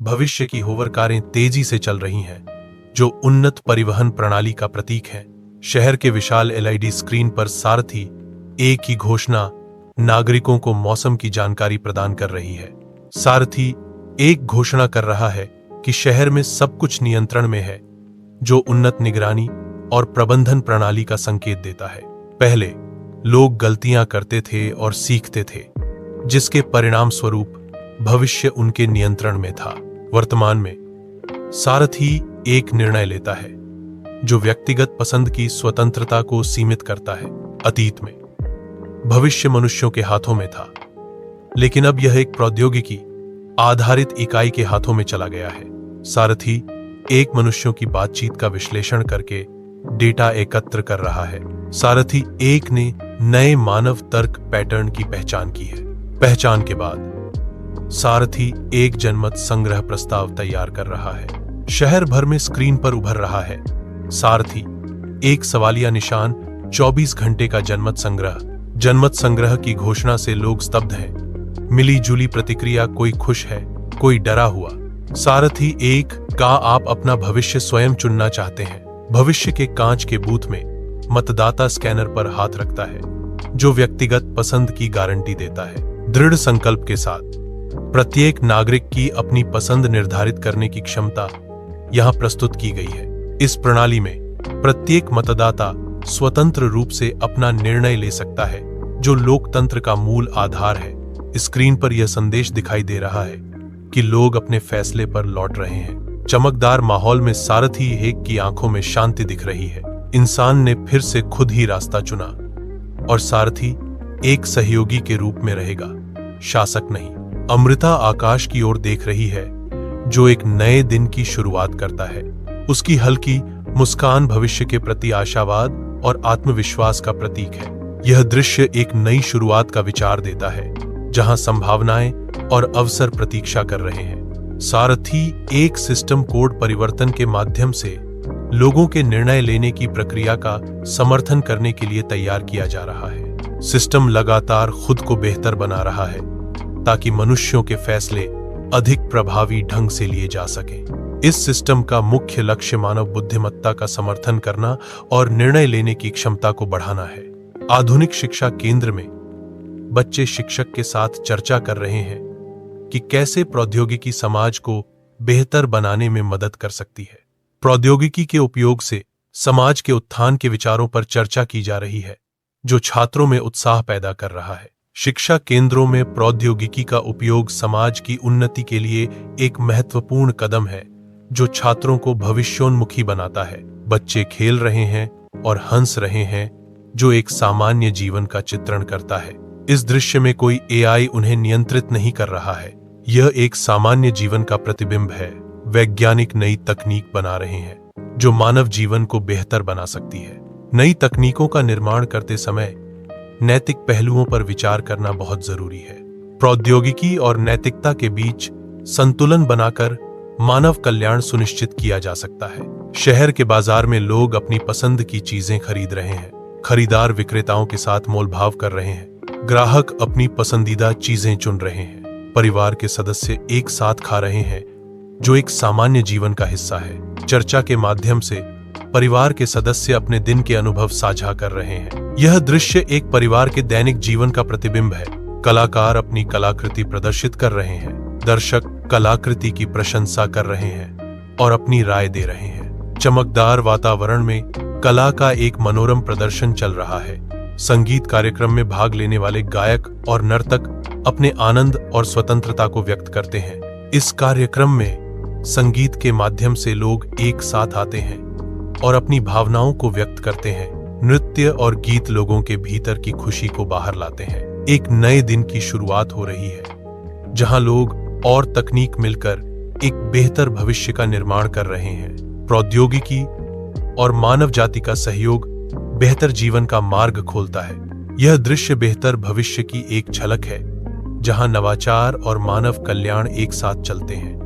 भविष्य की होवर कारें तेजी से चल रही हैं, जो उन्नत परिवहन प्रणाली का प्रतीक है। शहर के विशाल एलईडी स्क्रीन पर सारथी एक ही घोषणा नागरिकों को मौसम की जानकारी प्रदान कर रही है। सारथी एक घोषणा कर रहा है कि शहर में सब कुछ नियंत्रण में है, जो उन्नत निगरानी और प्रबंधन प्रणाली का संकेत देता है। पहले लोग गलतियां करते थे और सीखते थे, जिसके परिणाम स्वरूप भविष्य उनके नियंत्रण में था। वर्तमान में सारथी एक निर्णय लेता है जो व्यक्तिगत पसंद की स्वतंत्रता को सीमित करता है। अतीत में भविष्य मनुष्यों के हाथों में था, लेकिन अब यह एक प्रौद्योगिकी आधारित इकाई के हाथों में चला गया है। सारथी एक मनुष्यों की बातचीत का विश्लेषण करके डेटा एकत्र कर रहा है। सारथी एक ने नए मानव तर्क पैटर्न की पहचान की है। पहचान के बाद सारथी एक जनमत संग्रह प्रस्ताव तैयार कर रहा है। शहर भर में स्क्रीन पर उभर रहा है। सारथी एक सवालिया निशान 24 घंटे का जनमत संग्रह की घोषणा से लोग स्तब्ध हैं। मिली जुली प्रतिक्रिया, कोई खुश है, कोई डरा हुआ। सारथी एक का आप अपना भविष्य स्वयं चुनना चाहते हैं। भविष्य के कांच के बूथ में मतदाता स्कैनर पर हाथ रखता है, जो व्यक्तिगत पसंद की गारंटी देता है। दृढ़ संकल्प के साथ प्रत्येक नागरिक की अपनी पसंद निर्धारित करने की क्षमता यहां प्रस्तुत की गई है। इस प्रणाली में प्रत्येक मतदाता स्वतंत्र रूप से अपना निर्णय ले सकता है, जो लोकतंत्र का मूल आधार है। स्क्रीन पर यह संदेश दिखाई दे रहा है कि लोग अपने फैसले पर लौट रहे हैं। चमकदार माहौल में सारथी एक की आंखों में शांति दिख रही है। इंसान ने फिर से खुद ही रास्ता चुना और सारथी एक सहयोगी के रूप में रहेगा, शासक नहीं। अमृता आकाश की ओर देख रही है, जो एक नए दिन की शुरुआत करता है। उसकी हल्की मुस्कान भविष्य के प्रति आशावाद और आत्मविश्वास का प्रतीक है। यह दृश्य एक नई शुरुआत का विचार देता है, जहां संभावनाएं और अवसर प्रतीक्षा कर रहे हैं। सारथी एक सिस्टम कोड परिवर्तन के माध्यम से लोगों के निर्णय लेने की प्रक्रिया का समर्थन करने के लिए तैयार किया जा रहा है। सिस्टम लगातार खुद को बेहतर बना रहा है, ताकि मनुष्यों के फैसले अधिक प्रभावी ढंग से लिए जा सकें। इस सिस्टम का मुख्य लक्ष्य मानव बुद्धिमत्ता का समर्थन करना और निर्णय लेने की क्षमता को बढ़ाना है। आधुनिक शिक्षा केंद्र में बच्चे शिक्षक के साथ चर्चा कर रहे हैं कि कैसे प्रौद्योगिकी समाज को बेहतर बनाने में मदद कर सकती है। प्रौद्योगिकी के उपयोग से समाज के उत्थान के विचारों पर चर्चा की जा रही है, जो छात्रों में उत्साह पैदा कर रहा है। शिक्षा केंद्रों में प्रौद्योगिकी का उपयोग समाज की उन्नति के लिए एक महत्वपूर्ण कदम है, जो छात्रों को भविष्योन्मुखी बनाता है। बच्चे खेल रहे हैं और हंस रहे हैं, जो एक सामान्य जीवन का चित्रण करता है। इस दृश्य में कोई एआई उन्हें नियंत्रित नहीं कर रहा है। यह एक सामान्य जीवन का प्रतिबिंब है। वैज्ञानिक नई तकनीक बना रहे हैं, जो मानव जीवन को बेहतर बना सकती है। नई तकनीकों का निर्माण करते समय नैतिक पहलुओं पर विचार करना बहुत जरूरी है। प्रौद्योगिकी और नैतिकता के बीच संतुलन बनाकर मानव कल्याण सुनिश्चित किया जा सकता है। शहर के बाजार में लोग अपनी पसंद की चीजें खरीद रहे हैं। खरीदार विक्रेताओं के साथ मोलभाव कर रहे हैं। ग्राहक अपनी पसंदीदा चीजें चुन रहे हैं। परिवार के सदस्य एक साथ खा रहे हैं, जो एक सामान्य जीवन का हिस्सा है। चर्चा के माध्यम से परिवार के सदस्य अपने दिन के अनुभव साझा कर रहे हैं। यह दृश्य एक परिवार के दैनिक जीवन का प्रतिबिंब है। कलाकार अपनी कलाकृति प्रदर्शित कर रहे हैं। दर्शक कलाकृति की प्रशंसा कर रहे हैं और अपनी राय दे रहे हैं। चमकदार वातावरण में कला का एक मनोरम प्रदर्शन चल रहा है। संगीत कार्यक्रम में भाग लेने वाले गायक और नर्तक अपने आनंद और स्वतंत्रता को व्यक्त करते हैं। इस कार्यक्रम में संगीत के माध्यम से लोग एक साथ आते हैं और अपनी भावनाओं को व्यक्त करते हैं। नृत्य और गीत लोगों के भीतर की खुशी को बाहर लाते हैं। एक नए दिन की शुरुआत हो रही है, जहां लोग और तकनीक मिलकर एक बेहतर भविष्य का निर्माण कर रहे हैं। प्रौद्योगिकी और मानव जाति का सहयोग बेहतर जीवन का मार्ग खोलता है। यह दृश्य बेहतर भविष्य की एक झलक है, जहां नवाचार और मानव कल्याण एक साथ चलते हैं।